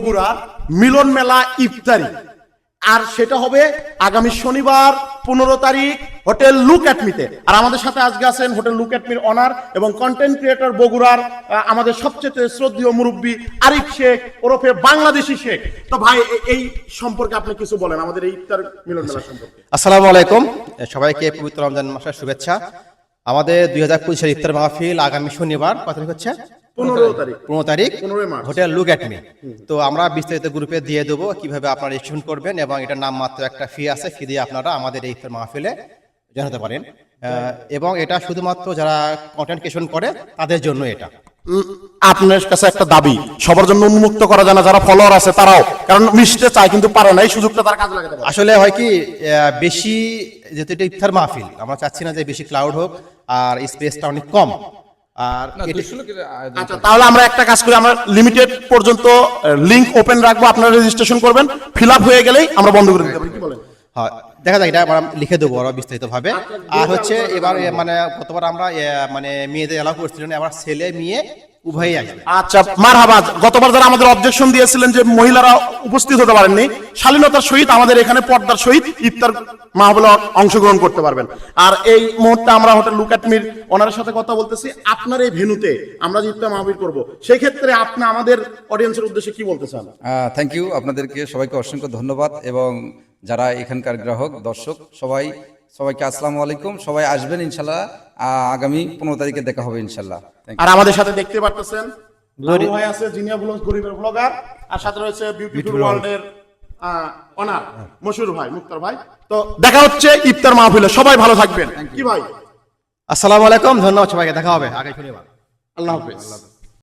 বগুড়ার মিলন মেলা ইফতারি, আর সেটা হবে আগামী শনিবার 15 তারিখ হোটেল লুক অ্যাট মিতে। আর আমাদের সাথে আজকে আছেন hotel look at Mir honour এবং কন্টেন্ট ক্রিয়েটর বগুড়ার আমাদের সবচেয়ে শ্রদ্ধেয় মুরব্বী আরিফ শেখ ওরফে বাংলাদেশি শেখ। তো ভাই এই সম্পর্কে আপনি কিছু বলেন আমাদের এই ইফতার মিলন মেলা সম্পর্কে। আসসালামু আলাইকুম, সবাইকে পবিত্র রমজান মাসের শুভেচ্ছা। আমাদের 2025 ইফতার মাহফিল আগামী শনিবার কত তারিখ হচ্ছে? 15 তারিখ হোটেল লুক অ্যাট মি। তো আমরা বিস্তারিত গ্রুপে দিয়ে দেবো কিভাবে আপনারা রেজিস্ট্রেশন করবেন, এবং এটার নাম মাত্র একটা ফি আছে, ফি দিয়ে আপনারা আমাদের এই ইফতার মাহফিলে জানাতে পারেন। এবং এটা শুধুমাত্র যারা কন্টেন্ট ক্রিয়েশন করে তাদের জন্য। এটা আপনার কাছে একটা দাবি, সবার জন্য উন্মুক্ত করা যায় না, যারা ফলোয়ার আছে তারাও, কারণ মিশতে চায় কিন্তু পারে না, এই সুযোগটা তার কাজে লাগাতে পারে। আসলে হয় কি, বেশি যেহেতু এটা ইফতার মাহফিল, আমরা চাচ্ছি না যে বেশি ক্লাউড হোক, আর স্পেসটা অনেক কম। আর আচ্ছা, তাহলে আমরা একটা কাজ করি, আমরা লিমিটেড পর্যন্ত লিংক ওপেন রাখবো, আপনারা রেজিস্ট্রেশন করবেন, ফিল আপ হয়ে গেলেই আমরা বন্ধ করে দিতে পারি, কি বলেন? হ্যাঁ, দেখা যায়, এটা আমরা লিখে দেবো আরো বিস্তারিত ভাবে। আর হচ্ছে এবার মানে গতবার আমরা মানে মেয়েদের এলাও করছিলেন, এবার ছেলে মেয়ে উভয়ই আসবে। আচ্ছা, মারহাবা। গতবার যারা আমাদের অবজেকশন দিয়েছিলেন যে মহিলারা উপস্থিত হতে পারেননি, শালীনতার সহিত আমাদের এখানে পর্দার সহিত ইফতার মাহফিলে অংশগ্রহণ করতে পারবেন। আর এই মুহূর্তে আমরা হোটেল লুক অ্যাট মির ওনারের সাথে কথা বলতেছি। আপনার এই ভেন্যুতে আমরা যে ইফতার মাহফিল করব, সেই ক্ষেত্রে আপনি আমাদের অডিয়েন্সের উদ্দেশ্যে কি বলতে চান? থ্যাংক ইউ, আপনাদেরকে সবাইকে অসংখ্য ধন্যবাদ, এবং যারা এখানকার গ্রাহক দর্শক সবাইকে আসসালামু আলাইকুম। সবাই আসবেন ইনশাল্লাহ, আগামী 15 তারিখে দেখা হবে ইনশাল্লাহ। আর আমাদের সাথে দেখতে পারতেছেন লালু ভাই আছে, জিনিয়া ব্লগস গরিবের ব্লগার, আর সাথে রয়েছে বিউটিফুল ওয়ার্ল্ডের অনার মশহুর ভাই, মুক্তার ভাই। তো দেখা হচ্ছে ইফতার মাহফিলে, সবাই ভালো থাকবেন। কি ভাই, আসসালামু আলাইকুম, ধন্যবাদ সবাইকে, দেখা হবে আগামী শনিবার। আল্লাহ হাফেজ।